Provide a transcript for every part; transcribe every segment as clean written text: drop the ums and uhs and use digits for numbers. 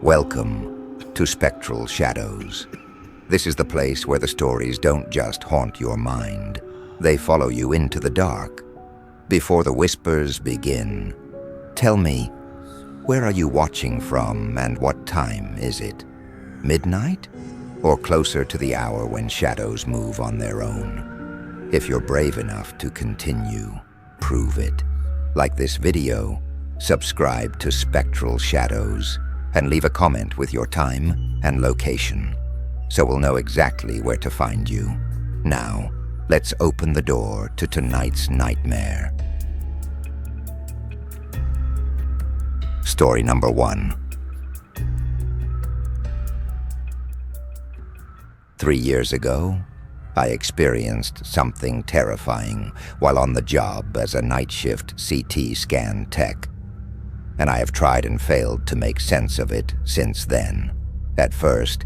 Welcome to Spectral Shadows. This is the place where the stories don't just haunt your mind, they follow you into the dark. Before the whispers begin, tell me, where are you watching from and what time is it? Midnight? Or closer to the hour when shadows move on their own? If you're brave enough to continue, prove it. Like this video, subscribe to Spectral Shadows and leave a comment with your time and location, so we'll know exactly where to find you. Now, let's open the door to tonight's nightmare. Story number 1. 3 years ago, I experienced something terrifying while on the job as a night shift CT scan tech, and I have tried and failed to make sense of it since then. At first,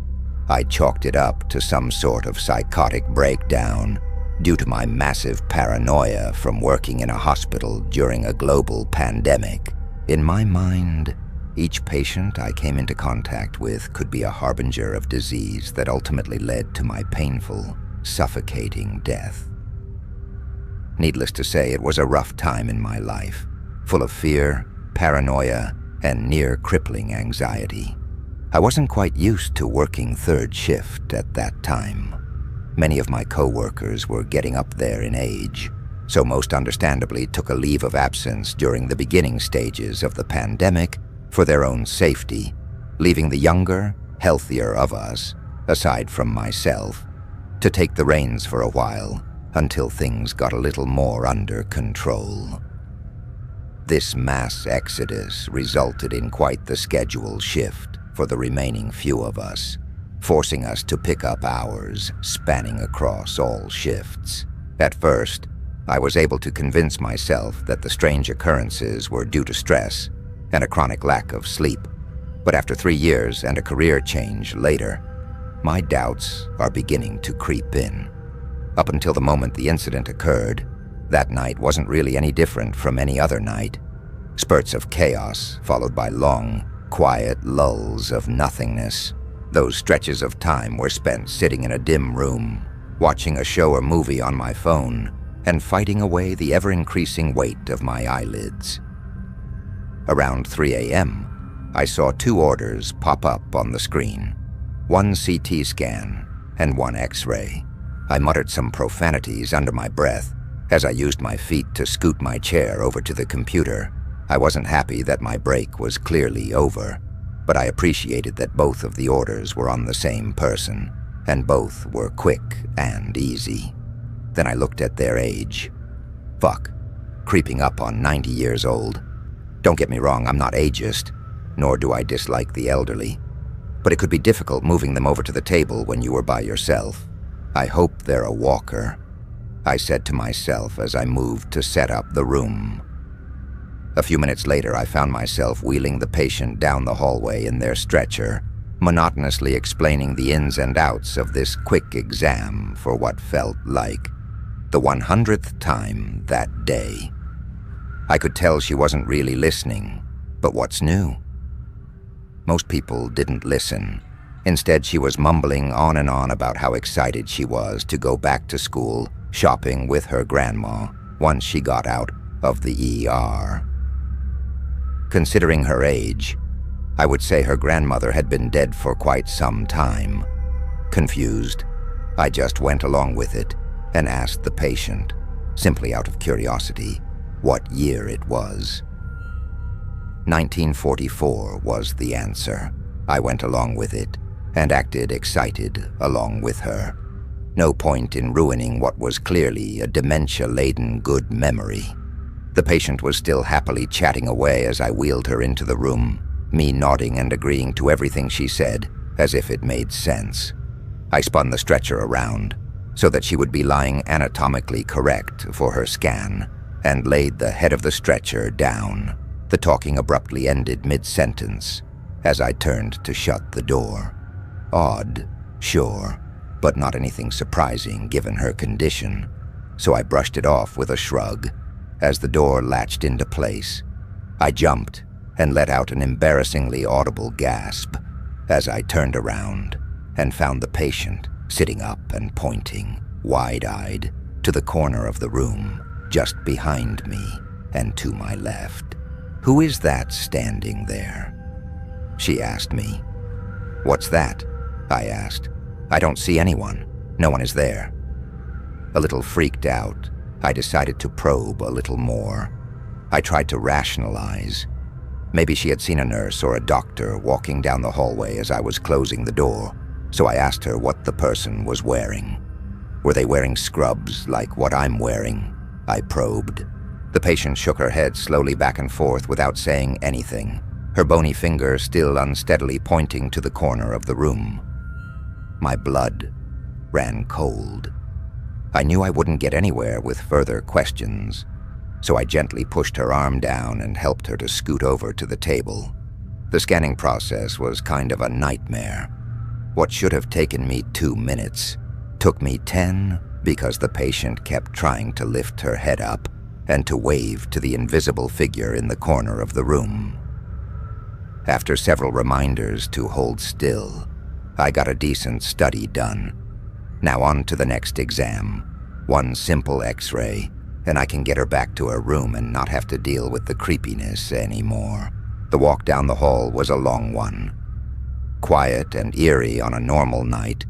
I chalked it up to some sort of psychotic breakdown due to my massive paranoia from working in a hospital during a global pandemic. In my mind, each patient I came into contact with could be a harbinger of disease that ultimately led to my painful, suffocating death. Needless to say, it was a rough time in my life, full of fear, paranoia, and near-crippling anxiety. I wasn't quite used to working third shift at that time. Many of my co-workers were getting up there in age, so most understandably took a leave of absence during the beginning stages of the pandemic for their own safety, leaving the younger, healthier of us, aside from myself, to take the reins for a while until things got a little more under control. This mass exodus resulted in quite the schedule shift for the remaining few of us, forcing us to pick up hours spanning across all shifts. At first, I was able to convince myself that the strange occurrences were due to stress and a chronic lack of sleep. But after 3 years and a career change later, my doubts are beginning to creep in. Up until the moment the incident occurred, that night wasn't really any different from any other night. Spurts of chaos followed by long, quiet lulls of nothingness. Those stretches of time were spent sitting in a dim room, watching a show or movie on my phone, and fighting away the ever-increasing weight of my eyelids. Around 3 a.m., I saw 2 orders pop up on the screen, 1 CT scan and 1 X-ray. I muttered some profanities under my breath as I used my feet to scoot my chair over to the computer. I wasn't happy that my break was clearly over, but I appreciated that both of the orders were on the same person, and both were quick and easy. Then I looked at their age. Fuck, creeping up on 90 years old. Don't get me wrong, I'm not ageist, nor do I dislike the elderly, but it could be difficult moving them over to the table when you were by yourself. I hope they're a walker, I said to myself as I moved to set up the room. A few minutes later, I found myself wheeling the patient down the hallway in their stretcher, monotonously explaining the ins and outs of this quick exam for what felt like the 100th time that day. I could tell she wasn't really listening, but what's new? Most people didn't listen. Instead, she was mumbling on and on about how excited she was to go back to school, shopping with her grandma once she got out of the ER. Considering her age, I would say her grandmother had been dead for quite some time. Confused, I just went along with it and asked the patient, simply out of curiosity, what year it was. 1944 was the answer. I went along with it and acted excited along with her. No point in ruining what was clearly a dementia-laden good memory. The patient was still happily chatting away as I wheeled her into the room, me nodding and agreeing to everything she said as if it made sense. I spun the stretcher around so that she would be lying anatomically correct for her scan, and laid the head of the stretcher down. The talking abruptly ended mid-sentence as I turned to shut the door. Odd, sure, but not anything surprising given her condition, so I brushed it off with a shrug. As the door latched into place, I jumped and let out an embarrassingly audible gasp. as I turned around and found the patient sitting up and pointing, wide-eyed, to the corner of the room, just behind me and to my left. "Who is that standing there?" she asked me. "What's that?" I asked. "I don't see anyone. No one is there." A little freaked out, I decided to probe a little more. I tried to rationalize. Maybe she had seen a nurse or a doctor walking down the hallway as I was closing the door, so I asked her what the person was wearing. Were they wearing scrubs like what I'm wearing? I probed. The patient shook her head slowly back and forth without saying anything, her bony finger still unsteadily pointing to the corner of the room. My blood ran cold. I knew I wouldn't get anywhere with further questions, so I gently pushed her arm down and helped her to scoot over to the table. The scanning process was kind of a nightmare. What should have taken me 2 minutes took me 10 because the patient kept trying to lift her head up and to wave to the invisible figure in the corner of the room. After several reminders to hold still, I got a decent study done. Now on to the next exam. One simple X-ray, and I can get her back to her room and not have to deal with the creepiness anymore. The walk down the hall was a long one. Quiet and eerie on a normal night,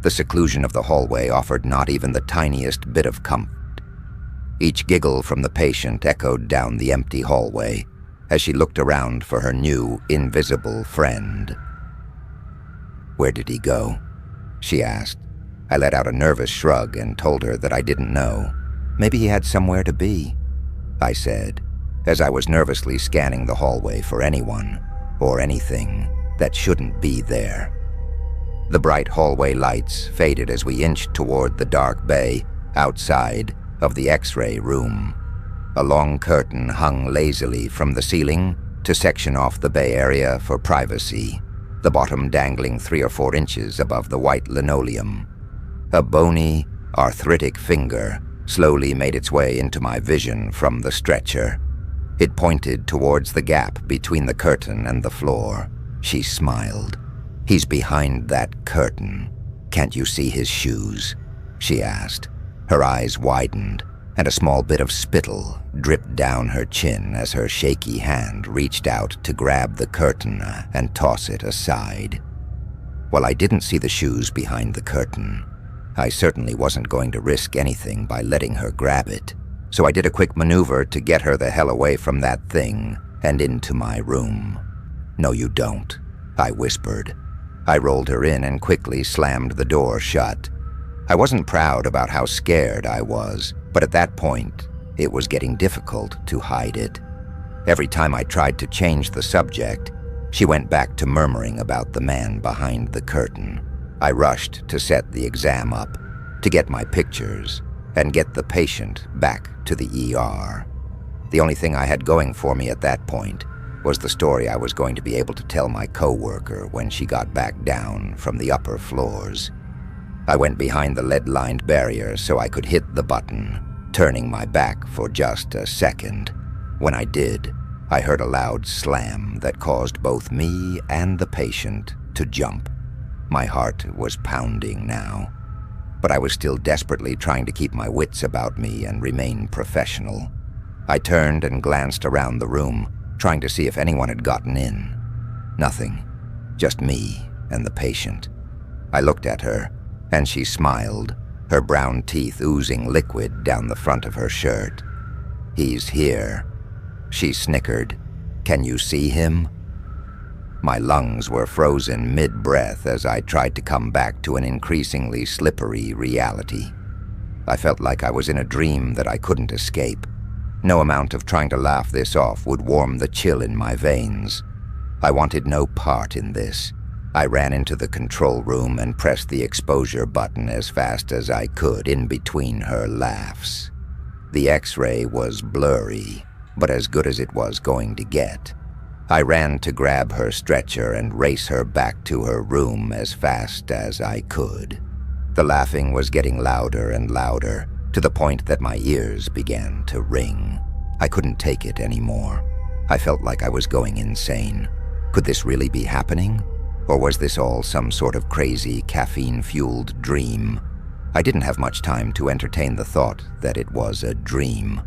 the seclusion of the hallway offered not even the tiniest bit of comfort. Each giggle from the patient echoed down the empty hallway as she looked around for her new, invisible friend. "Where did he go?" she asked. I let out a nervous shrug and told her that I didn't know. "Maybe he had somewhere to be," I said, as I was nervously scanning the hallway for anyone or anything that shouldn't be there. The bright hallway lights faded as we inched toward the dark bay outside of the X-ray room. A long curtain hung lazily from the ceiling to section off the bay area for privacy, the bottom dangling 3 or 4 inches above the white linoleum. A bony, arthritic finger slowly made its way into my vision from the stretcher. It pointed towards the gap between the curtain and the floor. She smiled. "He's behind that curtain. Can't you see his shoes?" she asked. Her eyes widened, and a small bit of spittle dripped down her chin as her shaky hand reached out to grab the curtain and toss it aside. While I didn't see the shoes behind the curtain, I certainly wasn't going to risk anything by letting her grab it, so I did a quick maneuver to get her the hell away from that thing and into my room. "No, you don't," I whispered. I rolled her in and quickly slammed the door shut. I wasn't proud about how scared I was, but at that point, it was getting difficult to hide it. Every time I tried to change the subject, she went back to murmuring about the man behind the curtain. I rushed to set the exam up, to get my pictures, and get the patient back to the ER. The only thing I had going for me at that point was the story I was going to be able to tell my coworker when she got back down from the upper floors. I went behind the lead-lined barrier so I could hit the button, turning my back for just a second. When I did, I heard a loud slam that caused both me and the patient to jump. My heart was pounding now, but I was still desperately trying to keep my wits about me and remain professional. I turned and glanced around the room, trying to see if anyone had gotten in. Nothing, just me and the patient. I looked at her, and she smiled, her brown teeth oozing liquid down the front of her shirt. "He's here," she snickered. "Can you see him?" My lungs were frozen mid-breath as I tried to come back to an increasingly slippery reality. I felt like I was in a dream that I couldn't escape. No amount of trying to laugh this off would warm the chill in my veins. I wanted no part in this. I ran into the control room and pressed the exposure button as fast as I could in between her laughs. The X-ray was blurry, but as good as it was going to get. I ran to grab her stretcher and race her back to her room as fast as I could. The laughing was getting louder and louder, to the point that my ears began to ring. I couldn't take it anymore. I felt like I was going insane. Could this really be happening? Or was this all some sort of crazy, caffeine-fueled dream? I didn't have much time to entertain the thought that it was a dream.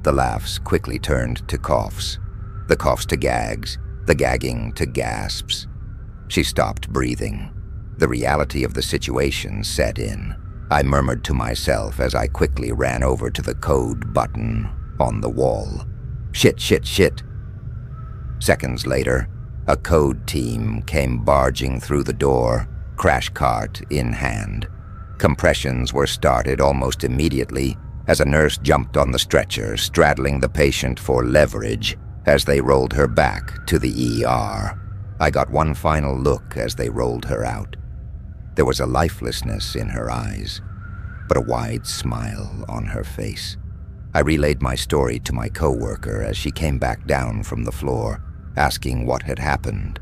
The laughs quickly turned to coughs, the coughs to gags, the gagging to gasps. She stopped breathing. The reality of the situation set in. I murmured to myself as I quickly ran over to the code button on the wall. Shit, shit, shit. Seconds later, a code team came barging through the door, crash cart in hand. Compressions were started almost immediately as a nurse jumped on the stretcher, straddling the patient for leverage as they rolled her back to the ER. I got one final look as they rolled her out. There was a lifelessness in her eyes, but a wide smile on her face. I relayed my story to my coworker as she came back down from the floor, asking what had happened.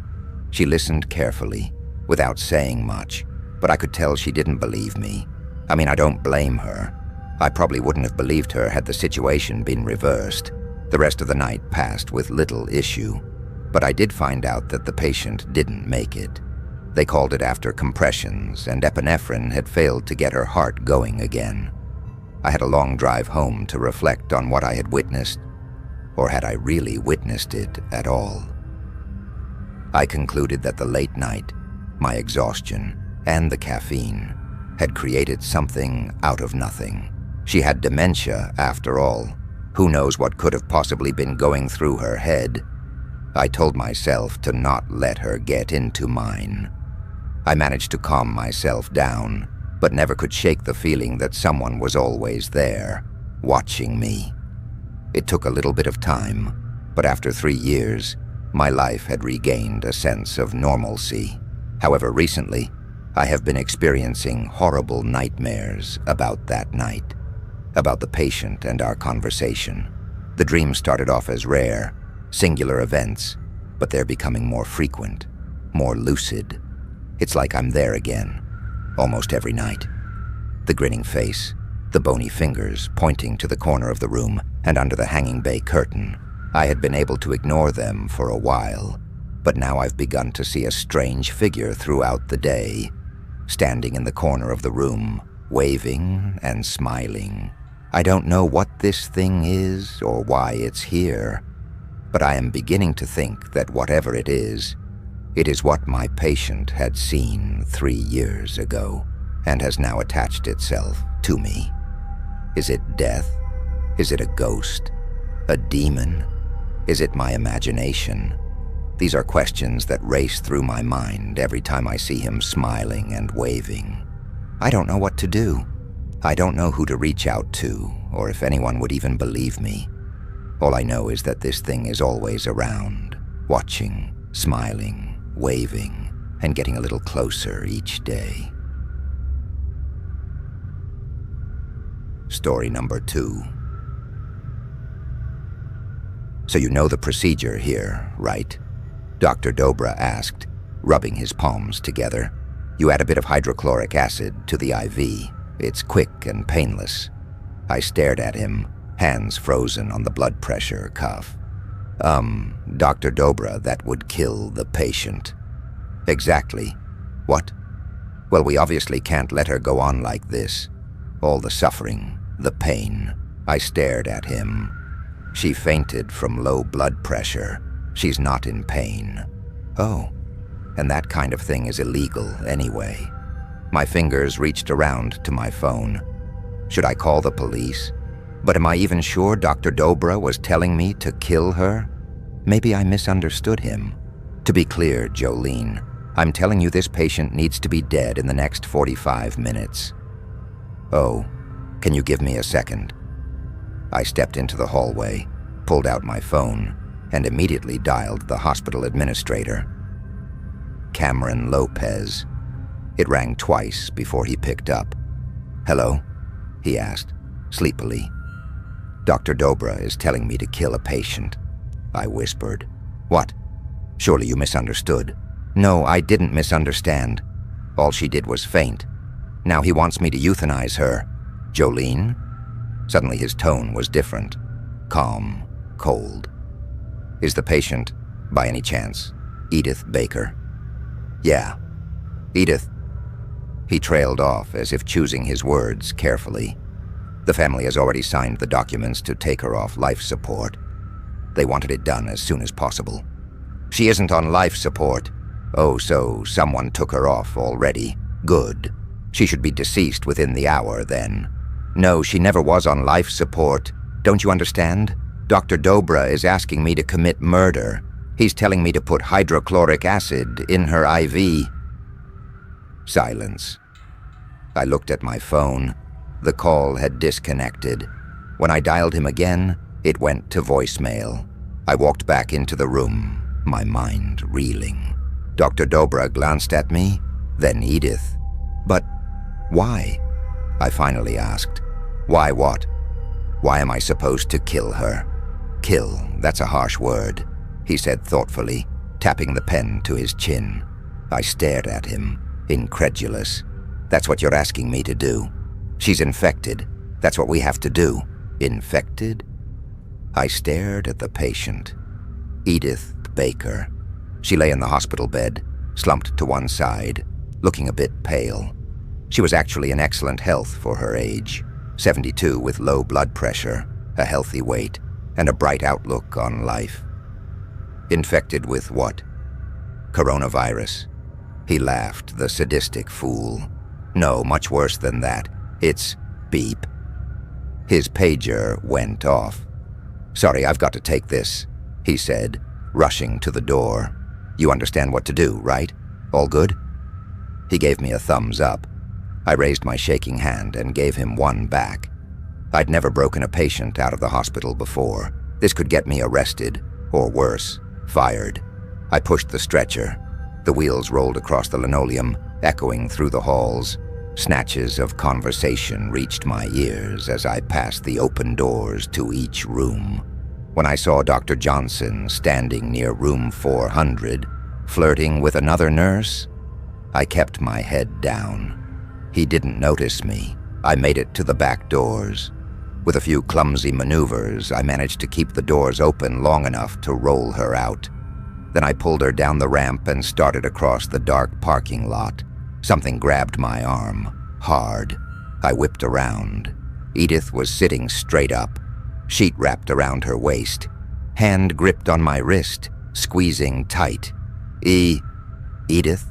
She listened carefully, without saying much, but I could tell she didn't believe me. I mean, I don't blame her. I probably wouldn't have believed her had the situation been reversed. The rest of the night passed with little issue, but I did find out that the patient didn't make it. They called it after compressions, and epinephrine had failed to get her heart going again. I had a long drive home to reflect on what I had witnessed, or had I really witnessed it at all? I concluded that the late night, my exhaustion, and the caffeine had created something out of nothing. She had dementia, after all. Who knows what could have possibly been going through her head? I told myself to not let her get into mine. I managed to calm myself down, but never could shake the feeling that someone was always there, watching me. It took a little bit of time, but after 3 years, my life had regained a sense of normalcy. However, recently, I have been experiencing horrible nightmares about that night, about the patient and our conversation. The dreams started off as rare, singular events, but they're becoming more frequent, more lucid. It's like I'm there again, almost every night. The grinning face, the bony fingers pointing to the corner of the room and under the hanging bay curtain. I had been able to ignore them for a while, but now I've begun to see a strange figure throughout the day, standing in the corner of the room, waving and smiling. I don't know what this thing is or why it's here, but I am beginning to think that whatever it is what my patient had seen 3 years ago and has now attached itself to me. Is it death? Is it a ghost? A demon? Is it my imagination? These are questions that race through my mind every time I see him smiling and waving. I don't know what to do. I don't know who to reach out to, or if anyone would even believe me. All I know is that this thing is always around, watching, smiling, waving, and getting a little closer each day. Story number 2. So you know the procedure here, right? Dr. Dobra asked, rubbing his palms together. You add a bit of hydrochloric acid to the IV. It's quick and painless. I stared at him, hands frozen on the blood pressure cuff. Dr. Dobra, that would kill the patient. Exactly. What? Well, we obviously can't let her go on like this. All the suffering, the pain. I stared at him. She fainted from low blood pressure. She's not in pain. Oh, and that kind of thing is illegal anyway. My fingers reached around to my phone. Should I call the police? But am I even sure Dr. Dobra was telling me to kill her? Maybe I misunderstood him. To be clear, Jolene, I'm telling you this patient needs to be dead in the next 45 minutes. Oh, can you give me a second? I stepped into the hallway, pulled out my phone, and immediately dialed the hospital administrator. Cameron Lopez. It rang twice before he picked up. Hello? He asked, sleepily. Dr. Dobra is telling me to kill a patient, I whispered. What? Surely you misunderstood. No, I didn't misunderstand. All she did was faint. Now he wants me to euthanize her. Jolene? Suddenly his tone was different. Calm, cold. Is the patient, by any chance, Edith Baker? Yeah. Edith. He trailed off as if choosing his words carefully. The family has already signed the documents to take her off life support. They wanted it done as soon as possible. She isn't on life support. Oh, so someone took her off already. Good. She should be deceased within the hour, then. No, she never was on life support. Don't you understand? Dr. Dobra is asking me to commit murder. He's telling me to put hydrochloric acid in her IV. Silence. I looked at my phone. The call had disconnected. When I dialed him again, it went to voicemail. I walked back into the room, my mind reeling. Dr. Dobra glanced at me, then Edith. But why? I finally asked. Why what? Why am I supposed to kill her? Kill, that's a harsh word, he said thoughtfully, tapping the pen to his chin. I stared at him, incredulous. That's what you're asking me to do. She's infected. That's what we have to do. Infected? I stared at the patient. Edith Baker. She lay in the hospital bed, slumped to one side, looking a bit pale. She was actually in excellent health for her age, 72 with low blood pressure, a healthy weight, and a bright outlook on life. Infected with what? Coronavirus. He laughed, the sadistic fool. No, much worse than that. It's beep. His pager went off. Sorry, I've got to take this, he said, rushing to the door. You understand what to do, right? All good? He gave me a thumbs up. I raised my shaking hand and gave him one back. I'd never broken a patient out of the hospital before. This could get me arrested, or worse, fired. I pushed the stretcher. The wheels rolled across the linoleum, echoing through the halls. Snatches of conversation reached my ears as I passed the open doors to each room. When I saw Dr. Johnson standing near room 400, flirting with another nurse, I kept my head down. He didn't notice me. I made it to the back doors. With a few clumsy maneuvers, I managed to keep the doors open long enough to roll her out. Then I pulled her down the ramp and started across the dark parking lot. Something grabbed my arm, hard. I whipped around. Edith was sitting straight up, sheet wrapped around her waist, hand gripped on my wrist, squeezing tight. Edith?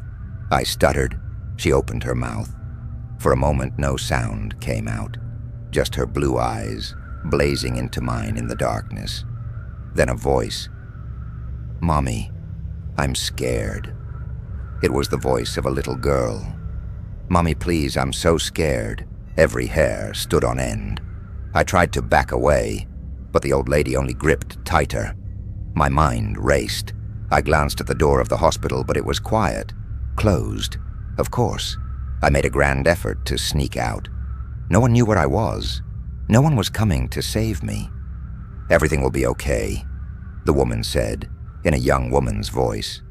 I stuttered. She opened her mouth. For a moment, no sound came out, just her blue eyes blazing into mine in the darkness. Then a voice. Mommy, I'm scared. It was the voice of a little girl. Mommy, please, I'm so scared. Every hair stood on end. I tried to back away, but the old lady only gripped tighter. My mind raced. I glanced at the door of the hospital, but it was quiet. Closed. Of course. I made a grand effort to sneak out. No one knew where I was. No one was coming to save me. Everything will be okay, the woman said, in a young woman's voice.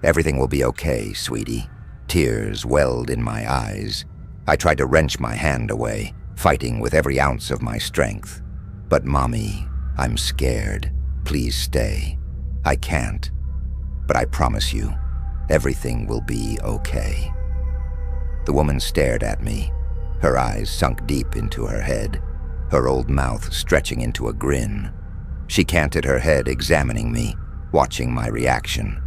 Everything will be okay, sweetie. Tears welled in my eyes. I tried to wrench my hand away, fighting with every ounce of my strength. But Mommy, I'm scared. Please stay. I can't. But I promise you, everything will be okay. The woman stared at me, her eyes sunk deep into her head, her old mouth stretching into a grin. She canted her head, examining me, watching my reaction.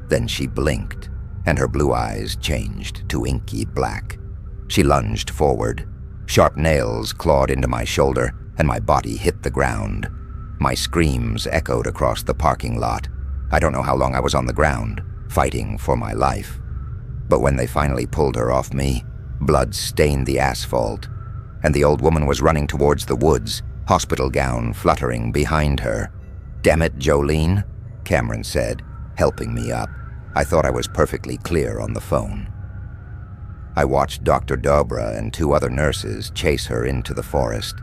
Then she blinked, and her blue eyes changed to inky black. She lunged forward. Sharp nails clawed into my shoulder, and my body hit the ground. My screams echoed across the parking lot. I don't know how long I was on the ground, fighting for my life. But when they finally pulled her off me, blood stained the asphalt, and the old woman was running towards the woods, hospital gown fluttering behind her. "Damn it, Jolene," Cameron said, helping me up. I thought I was perfectly clear on the phone. I watched Dr. Dobra and 2 other nurses chase her into the forest.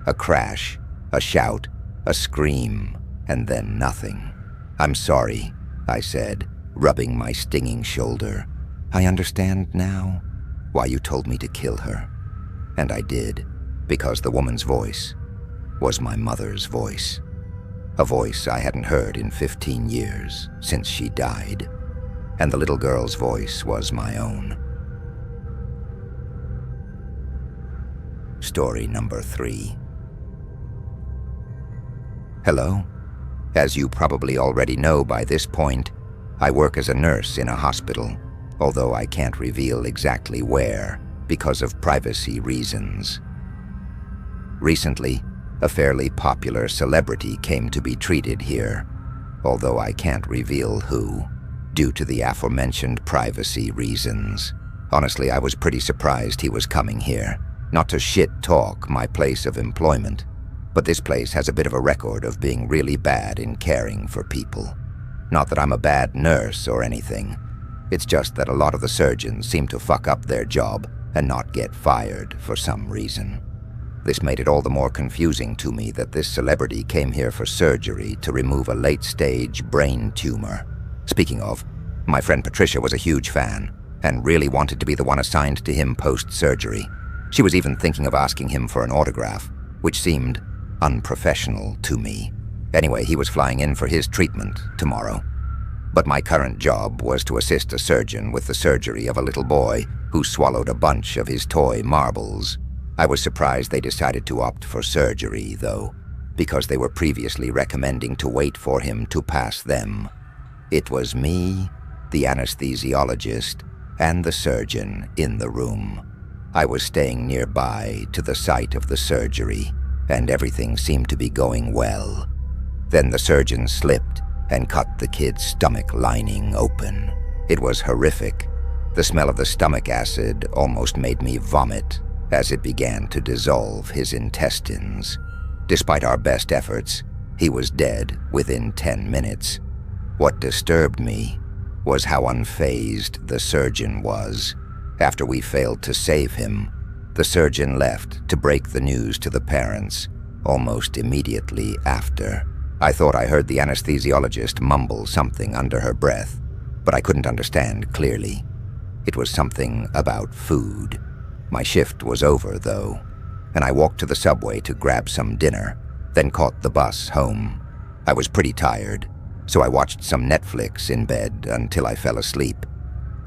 A crash, a shout, a scream, and then nothing. "I'm sorry," I said, rubbing my stinging shoulder. "I understand now why you told me to kill her." And I did, because the woman's voice was my mother's voice. A voice I hadn't heard in 15 years, since she died. and the little girl's voice was my own. Story number 3. Hello. As you probably already know by this point, I work as a nurse in a hospital, although I can't reveal exactly where because of privacy reasons. Recently, a fairly popular celebrity came to be treated here, although I can't reveal who, due to the aforementioned privacy reasons. Honestly, I was pretty surprised he was coming here, not to shit-talk my place of employment, but this place has a bit of a record of being really bad in caring for people. Not that I'm a bad nurse or anything, it's just that a lot of the surgeons seem to fuck up their job and not get fired for some reason. This made it all the more confusing to me that this celebrity came here for surgery to remove a late-stage brain tumor. Speaking of, my friend Patricia was a huge fan and really wanted to be the one assigned to him post-surgery. She was even thinking of asking him for an autograph, which seemed unprofessional to me. Anyway, he was flying in for his treatment tomorrow. But my current job was to assist a surgeon with the surgery of a little boy who swallowed a bunch of his toy marbles. I was surprised they decided to opt for surgery, though, because they were previously recommending to wait for him to pass them. It was me, the anesthesiologist, and the surgeon in the room. I was staying nearby to the site of the surgery, and everything seemed to be going well. Then the surgeon slipped and cut the kid's stomach lining open. It was horrific. The smell of the stomach acid almost made me vomit as it began to dissolve his intestines. Despite our best efforts, he was dead within 10 minutes. What disturbed me was how unfazed the surgeon was. After we failed to save him, the surgeon left to break the news to the parents almost immediately after. I thought I heard the anesthesiologist mumble something under her breath, but I couldn't understand clearly. It was something about food. My shift was over, though, and I walked to the subway to grab some dinner, then caught the bus home. I was pretty tired, so I watched some Netflix in bed until I fell asleep.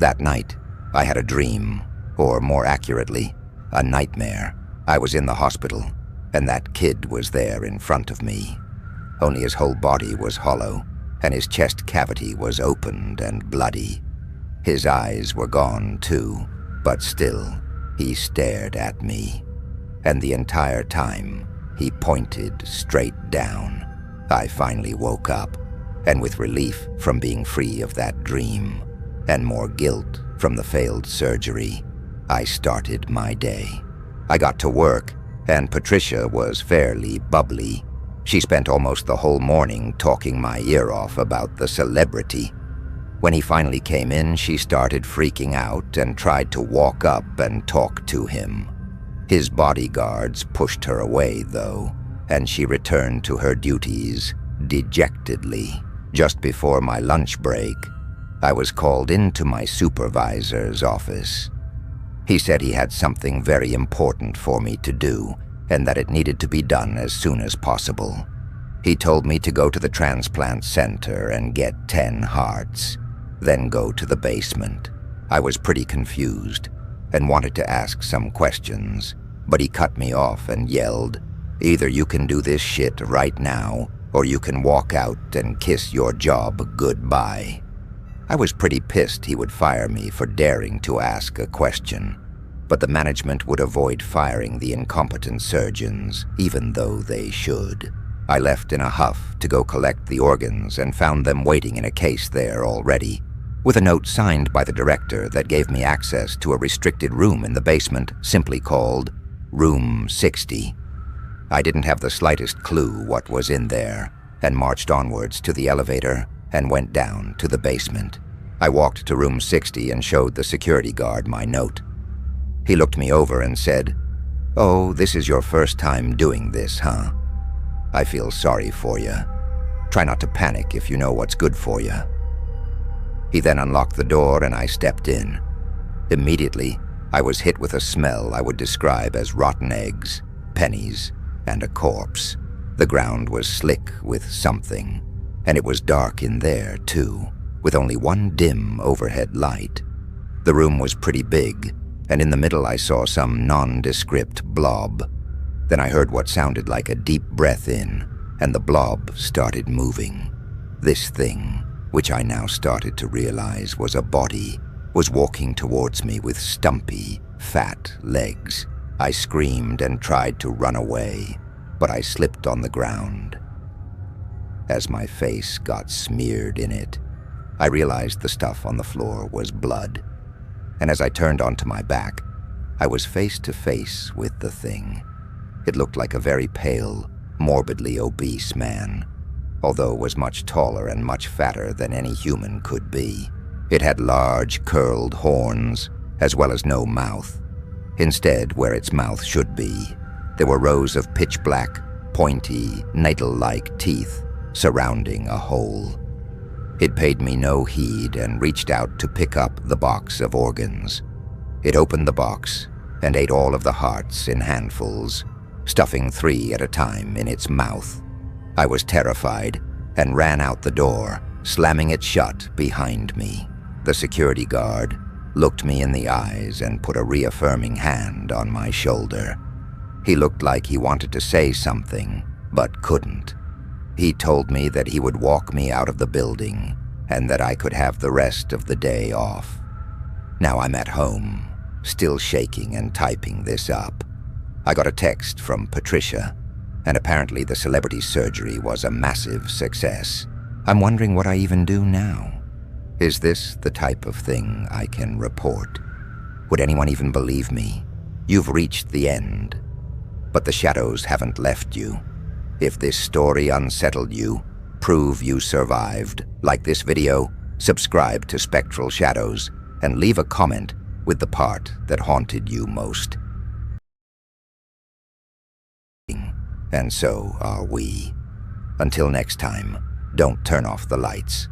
That night, I had a dream, or more accurately, a nightmare. I was in the hospital, and that kid was there in front of me. Only his whole body was hollow, and his chest cavity was opened and bloody. His eyes were gone, too, but still, he stared at me, and the entire time, he pointed straight down. I finally woke up, and with relief from being free of that dream, and more guilt from the failed surgery, I started my day. I got to work, and Patricia was fairly bubbly. She spent almost the whole morning talking my ear off about the celebrity. When he finally came in, she started freaking out and tried to walk up and talk to him. His bodyguards pushed her away, though, and she returned to her duties dejectedly. Just before my lunch break, I was called into my supervisor's office. He said he had something very important for me to do, and that it needed to be done as soon as possible. He told me to go to the transplant center and get 10 hearts, then go to the basement. I was pretty confused and wanted to ask some questions, but he cut me off and yelled, "Either you can do this shit right now, or you can walk out and kiss your job goodbye." I was pretty pissed he would fire me for daring to ask a question, but the management would avoid firing the incompetent surgeons, even though they should. I left in a huff to go collect the organs and found them waiting in a case there already, with a note signed by the director that gave me access to a restricted room in the basement simply called Room 60. I didn't have the slightest clue what was in there and marched onwards to the elevator and went down to the basement. I walked to Room 60 and showed the security guard my note. He looked me over and said, "Oh, this is your first time doing this, huh? I feel sorry for you. Try not to panic if you know what's good for you." He then unlocked the door and I stepped in. Immediately, I was hit with a smell I would describe as rotten eggs, pennies, and a corpse. The ground was slick with something, and it was dark in there, too, with only one dim overhead light. The room was pretty big, and in the middle I saw some nondescript blob. Then I heard what sounded like a deep breath in, and the blob started moving. This thing, which I now started to realize was a body, was walking towards me with stumpy, fat legs. I screamed and tried to run away, but I slipped on the ground. As my face got smeared in it, I realized the stuff on the floor was blood. And as I turned onto my back, I was face to face with the thing. It looked like a very pale, morbidly obese man, although was much taller and much fatter than any human could be. It had large, curled horns, as well as no mouth. Instead, where its mouth should be, there were rows of pitch-black, pointy, needle-like teeth surrounding a hole. It paid me no heed and reached out to pick up the box of organs. It opened the box and ate all of the hearts in handfuls, stuffing 3 at a time in its mouth. I was terrified and ran out the door, slamming it shut behind me. The security guard looked me in the eyes and put a reaffirming hand on my shoulder. He looked like he wanted to say something, but couldn't. He told me that he would walk me out of the building and that I could have the rest of the day off. Now I'm at home, still shaking and typing this up. I got a text from Patricia, and apparently the celebrity surgery was a massive success. I'm wondering what I even do now. Is this the type of thing I can report? Would anyone even believe me? You've reached the end, but the shadows haven't left you. If this story unsettled you, prove you survived. Like this video, subscribe to Spectral Shadows, and leave a comment with the part that haunted you most. And so are we. Until next time, don't turn off the lights.